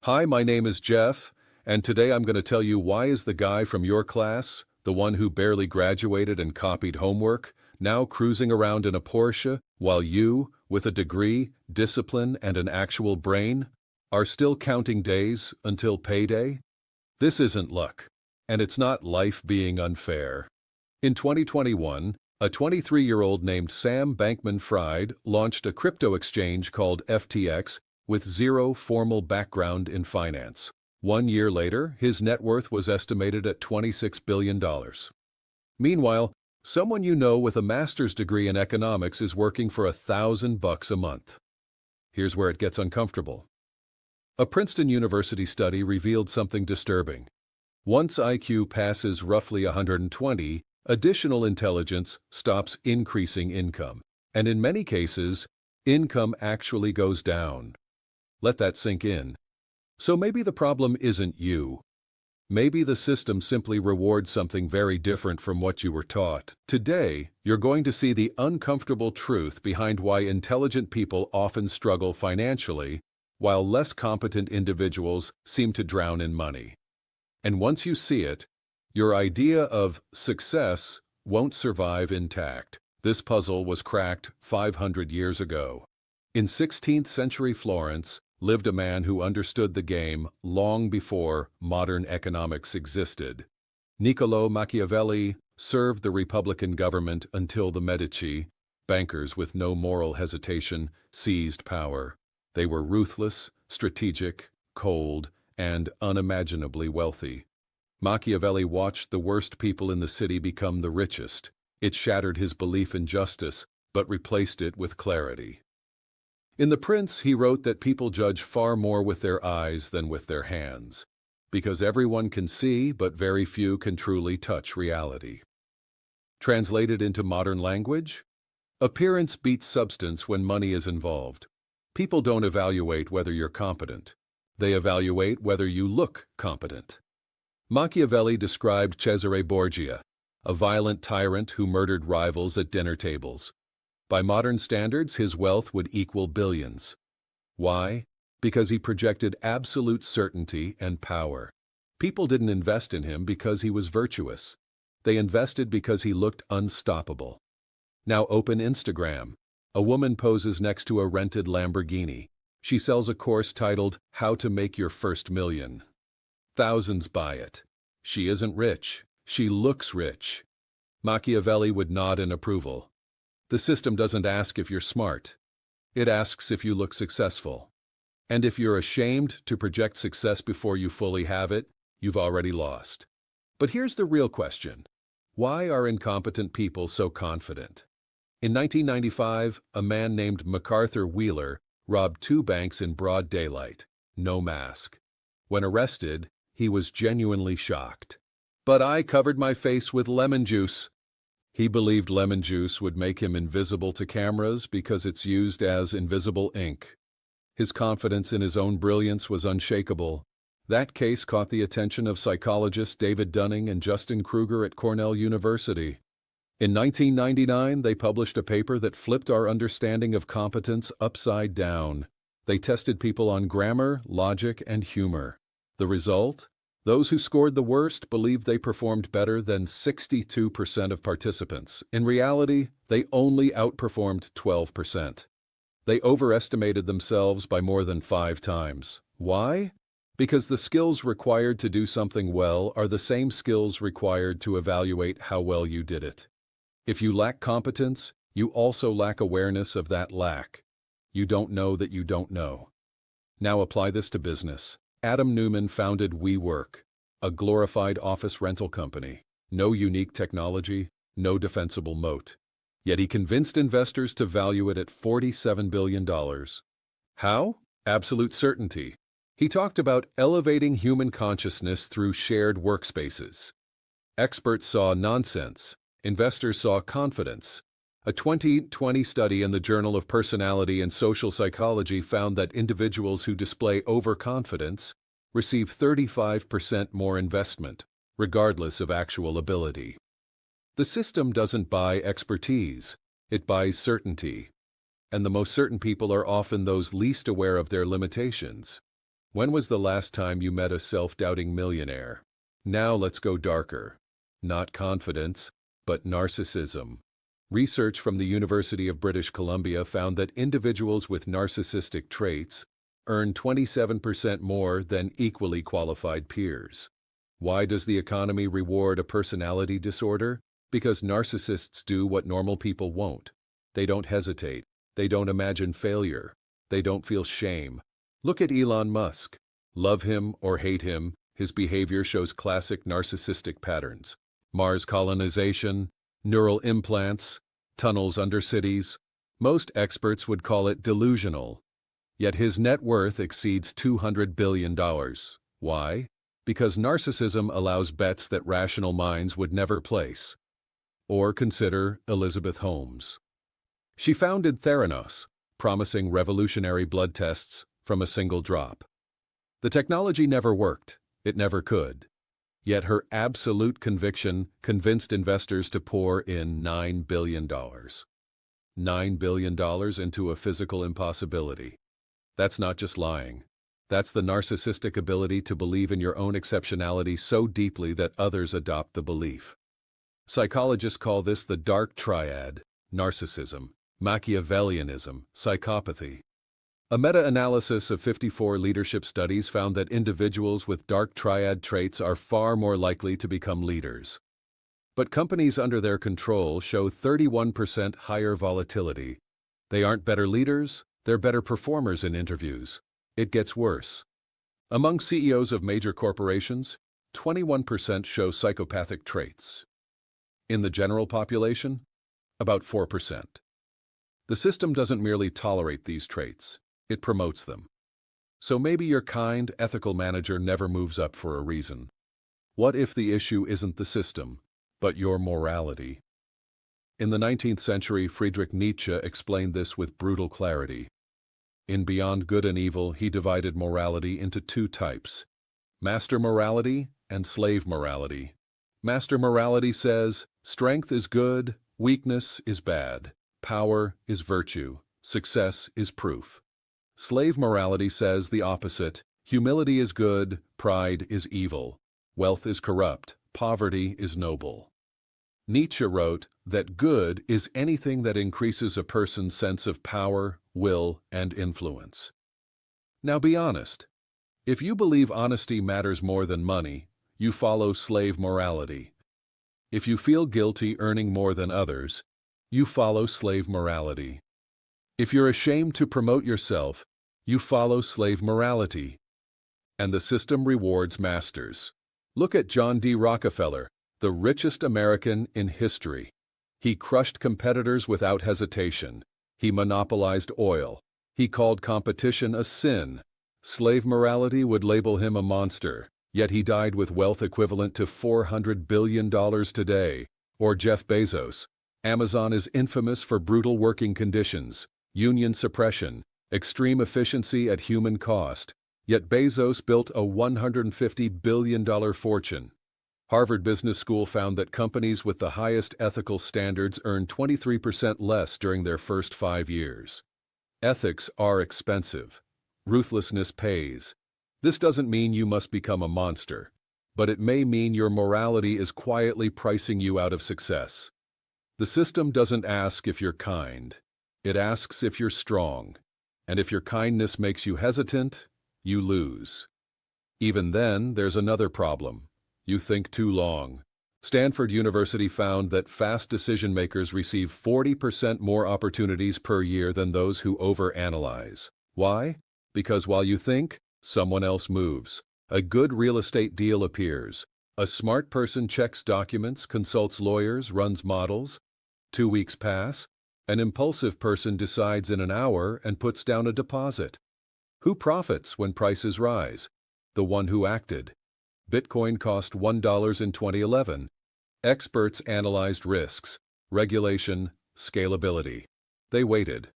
Hi, my name is Jeff, and today I'm going to tell you why is the guy from your class, the one who barely graduated and copied homework, now cruising around in a Porsche, while you, with a degree, discipline, and an actual brain, are still counting days until payday? This isn't luck, and it's not life being unfair. In 2021, a 23-year-old named Sam Bankman-Fried launched a crypto exchange called FTX with zero formal background in finance. 1 year later, his net worth was estimated at $26 billion. Meanwhile, someone you know with a master's degree in economics is working for $1,000 a month. Here's where it gets uncomfortable. A Princeton University study revealed something disturbing. Once IQ passes roughly 120, additional intelligence stops increasing income, and in many cases, income actually goes down. Let that sink in. So maybe the problem isn't you. Maybe the system simply rewards something very different from what you were taught. Today, you're going to see the uncomfortable truth behind why intelligent people often struggle financially, while less competent individuals seem to drown in money. And once you see it, your idea of success won't survive intact. This puzzle was cracked 500 years ago. In 16th century Florence lived a man who understood the game long before modern economics existed. Niccolò Machiavelli served the Republican government until the Medici, bankers with no moral hesitation, seized power. They were ruthless, strategic, cold, and unimaginably wealthy. Machiavelli watched the worst people in the city become the richest. It shattered his belief in justice, but replaced it with clarity. In The Prince, he wrote that people judge far more with their eyes than with their hands, because everyone can see, but very few can truly touch reality. Translated into modern language, appearance beats substance when money is involved. People don't evaluate whether you're competent. They evaluate whether you look competent. Machiavelli described Cesare Borgia, a violent tyrant who murdered rivals at dinner tables. By modern standards, his wealth would equal billions. Why? Because he projected absolute certainty and power. People didn't invest in him because he was virtuous. They invested because he looked unstoppable. Now open Instagram. A woman poses next to a rented Lamborghini. She sells a course titled, "How to Make Your First Million." Thousands buy it. She isn't rich. She looks rich. Machiavelli would nod in approval. The system doesn't ask if you're smart. It asks if you look successful. And if you're ashamed to project success before you fully have it, you've already lost. But here's the real question. Why are incompetent people so confident? In 1995, a man named MacArthur Wheeler robbed 2 banks in broad daylight, no mask. When arrested, he was genuinely shocked. "But I covered my face with lemon juice." He believed lemon juice would make him invisible to cameras because it's used as invisible ink. His confidence in his own brilliance was unshakable. That case caught the attention of psychologists David Dunning and Justin Kruger at Cornell University. In 1999, they published a paper that flipped our understanding of competence upside down. They tested people on grammar, logic, and humor. The result? Those who scored the worst believed they performed better than 62% of participants. In reality, they only outperformed 12%. They overestimated themselves by more than 5 times. Why? Because the skills required to do something well are the same skills required to evaluate how well you did it. If you lack competence, you also lack awareness of that lack. You don't know that you don't know. Now apply this to business. Adam Neumann founded WeWork, a glorified office rental company. No unique technology, no defensible moat. Yet he convinced investors to value it at $47 billion. How? Absolute certainty. He talked about elevating human consciousness through shared workspaces. Experts saw nonsense. Investors saw confidence. A 2020 study in the Journal of Personality and Social Psychology found that individuals who display overconfidence receive 35% more investment, regardless of actual ability. The system doesn't buy expertise, it buys certainty. And the most certain people are often those least aware of their limitations. When was the last time you met a self-doubting millionaire? Now let's go darker. Not confidence, but narcissism. Research from the University of British Columbia found that individuals with narcissistic traits earn 27% more than equally qualified peers. Why does the economy reward a personality disorder? Because narcissists do what normal people won't. They don't hesitate. They don't imagine failure. They don't feel shame. Look at Elon Musk. Love him or hate him, his behavior shows classic narcissistic patterns. Mars colonization, neural implants, tunnels under cities. Most experts would call it delusional. Yet his net worth exceeds $200 billion. Why? Because narcissism allows bets that rational minds would never place. Or consider Elizabeth Holmes. She founded Theranos, promising revolutionary blood tests from a single drop. The technology never worked. It never could. Yet her absolute conviction convinced investors to pour in $9 billion. $9 billion into a physical impossibility. That's not just lying. That's the narcissistic ability to believe in your own exceptionality so deeply that others adopt the belief. Psychologists call this the dark triad: narcissism, Machiavellianism, psychopathy. A meta-analysis of 54 leadership studies found that individuals with dark triad traits are far more likely to become leaders. But companies under their control show 31% higher volatility. They aren't better leaders, they're better performers in interviews. It gets worse. Among CEOs of major corporations, 21% show psychopathic traits. In the general population, about 4%. The system doesn't merely tolerate these traits, it promotes them. So maybe your kind, ethical manager never moves up for a reason. What if the issue isn't the system, but your morality? In the 19th century, Friedrich Nietzsche explained this with brutal clarity. In Beyond Good and Evil, he divided morality into two types: master morality and slave morality. Master morality says, strength is good, weakness is bad, power is virtue, success is proof. Slave morality says the opposite: humility is good, pride is evil, wealth is corrupt, poverty is noble. Nietzsche wrote that good is anything that increases a person's sense of power, will, and influence. Now be honest. If you believe honesty matters more than money, you follow slave morality. If you feel guilty earning more than others, you follow slave morality. If you're ashamed to promote yourself, you follow slave morality. And the system rewards masters. Look at John D. Rockefeller, the richest American in history. He crushed competitors without hesitation. He monopolized oil. He called competition a sin. Slave morality would label him a monster, yet he died with wealth equivalent to $400 billion today. Or Jeff Bezos. Amazon is infamous for brutal working conditions, union suppression, extreme efficiency at human cost. Yet Bezos built a $150 billion fortune. Harvard Business School found that companies with the highest ethical standards earn 23% less during their first 5 years. Ethics are expensive. Ruthlessness pays. This doesn't mean you must become a monster, but it may mean your morality is quietly pricing you out of success. The system doesn't ask if you're kind. It asks if you're strong. And if your kindness makes you hesitant, you lose. Even then, there's another problem. You think too long. Stanford University found that fast decision-makers receive 40% more opportunities per year than those who overanalyze. Why? Because while you think, someone else moves. A good real estate deal appears. A smart person checks documents, consults lawyers, runs models. 2 weeks pass. An impulsive person decides in an hour and puts down a deposit. Who profits when prices rise? The one who acted. Bitcoin cost $1 in 2011. Experts analyzed risks, regulation, scalability. They waited.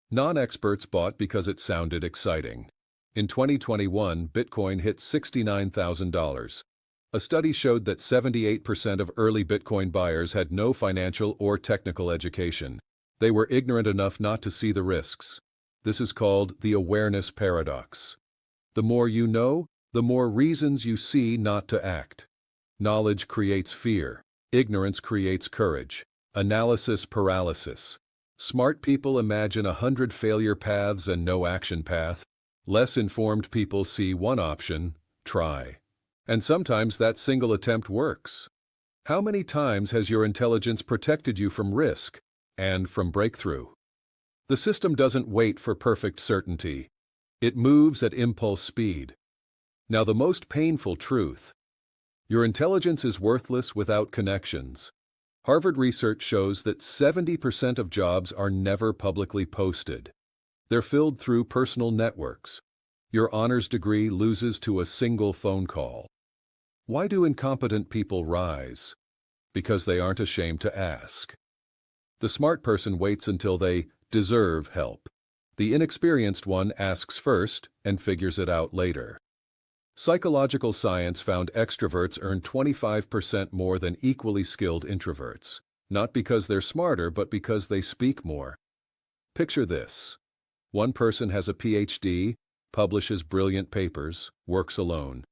Non-experts bought because it sounded exciting. In 2021, Bitcoin hit $69,000. A study showed that 78% of early Bitcoin buyers had no financial or technical education. They were ignorant enough not to see the risks. This is called the awareness paradox. The more you know, the more reasons you see not to act. Knowledge creates fear. Ignorance creates courage. Analysis paralysis. Smart people imagine 100 failure paths and no action path. Less informed people see one option, try. And sometimes that single attempt works. How many times has your intelligence protected you from risk and from breakthrough? The system doesn't wait for perfect certainty. It moves at impulse speed. Now the most painful truth. Your intelligence is worthless without connections. Harvard research shows that 70% of jobs are never publicly posted. They're filled through personal networks. Your honors degree loses to a single phone call. Why do incompetent people rise? Because they aren't ashamed to ask. The smart person waits until they deserve help. The inexperienced one asks first and figures it out later. Psychological science found extroverts earn 25% more than equally skilled introverts, not because they're smarter, but because they speak more. Picture this. One person has a PhD, publishes brilliant papers, works alone.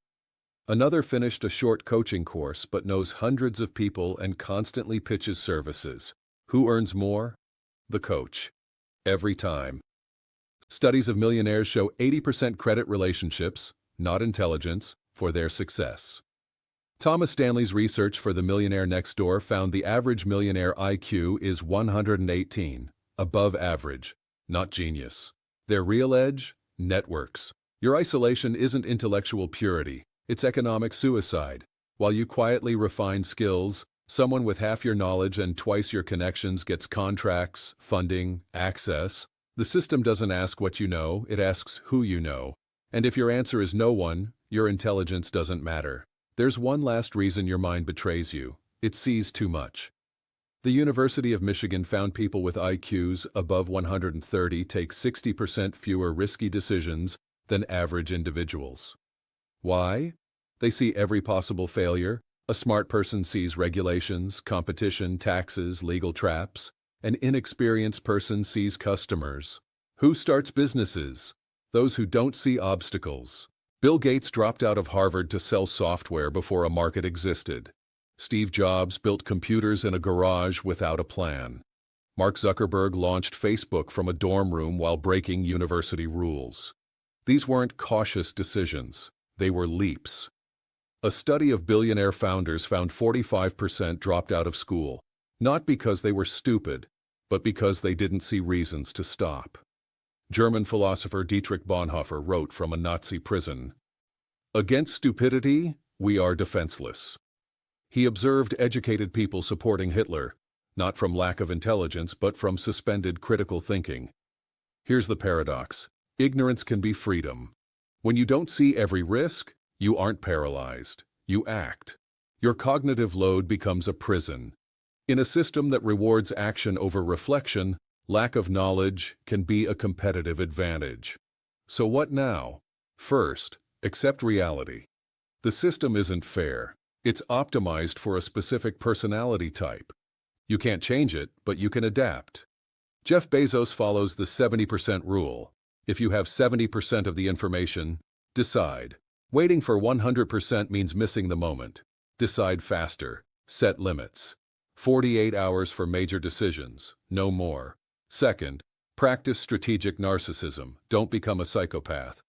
Another finished a short coaching course but knows hundreds of people and constantly pitches services. Who earns more? The coach. Every time. Studies of millionaires show 80% credit relationships, not intelligence, for their success. Thomas Stanley's research for The Millionaire Next Door found the average millionaire IQ is 118, above average, not genius. Their real edge? Networks. Your isolation isn't intellectual purity, it's economic suicide. While you quietly refine skills, someone with half your knowledge and twice your connections gets contracts, funding, access. The system doesn't ask what you know, it asks who you know. And if your answer is no one, your intelligence doesn't matter. There's one last reason your mind betrays you. It sees too much. The University of Michigan found people with IQs above 130 take 60% fewer risky decisions than average individuals. Why? They see every possible failure. A smart person sees regulations, competition, taxes, legal traps. An inexperienced person sees customers. Who starts businesses? Those who don't see obstacles. Bill Gates dropped out of Harvard to sell software before a market existed. Steve Jobs built computers in a garage without a plan. Mark Zuckerberg launched Facebook from a dorm room while breaking university rules. These weren't cautious decisions. They were leaps. A study of billionaire founders found 45% dropped out of school, not because they were stupid, but because they didn't see reasons to stop. German philosopher Dietrich Bonhoeffer wrote from a Nazi prison, "Against stupidity, we are defenseless." He observed educated people supporting Hitler, not from lack of intelligence, but from suspended critical thinking. Here's the paradox. Ignorance can be freedom. When you don't see every risk, you aren't paralyzed. You act. Your cognitive load becomes a prison. In a system that rewards action over reflection, lack of knowledge can be a competitive advantage. So what now? First, accept reality. The system isn't fair. It's optimized for a specific personality type. You can't change it, but you can adapt. Jeff Bezos follows the 70% rule. If you have 70% of the information, decide. Waiting for 100% means missing the moment. Decide faster. Set limits. 48 hours for major decisions, no more. Second, practice strategic narcissism. Don't become a psychopath.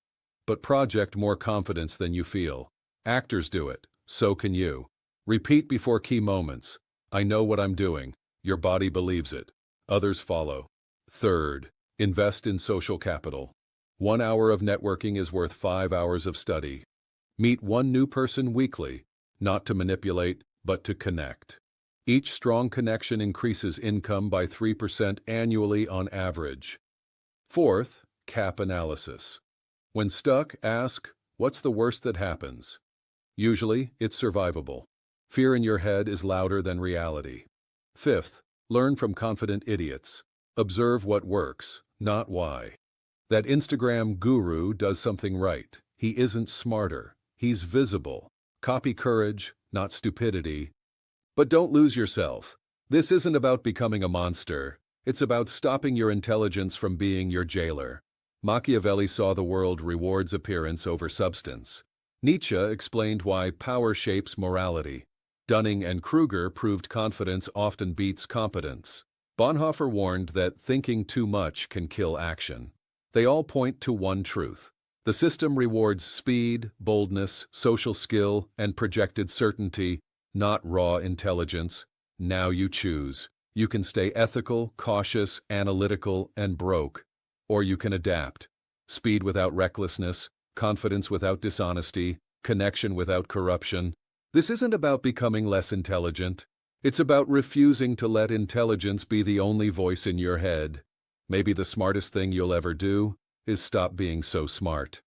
But project more confidence than you feel. Actors do it. So can you. Repeat before key moments. I know what I'm doing. Your body believes it. Others follow. Third, invest in social capital. 1 hour of networking is worth 5 hours of study. Meet one new person weekly, not to manipulate, but to connect. Each strong connection increases income by 3% annually on average. Fourth, cap analysis. When stuck, ask, what's the worst that happens? Usually, it's survivable. Fear in your head is louder than reality. Fifth, learn from confident idiots. Observe what works, not why. That Instagram guru does something right. He isn't smarter. He's visible. Copy courage, not stupidity. But don't lose yourself. This isn't about becoming a monster. It's about stopping your intelligence from being your jailer. Machiavelli saw the world rewards appearance over substance. Nietzsche explained why power shapes morality. Dunning and Kruger proved confidence often beats competence. Bonhoeffer warned that thinking too much can kill action. They all point to one truth. The system rewards speed, boldness, social skill, and projected certainty, not raw intelligence. Now you choose. You can stay ethical, cautious, analytical, and broke. Or you can adapt. Speed without recklessness, confidence without dishonesty, connection without corruption. This isn't about becoming less intelligent. It's about refusing to let intelligence be the only voice in your head. Maybe the smartest thing you'll ever do is stop being so smart.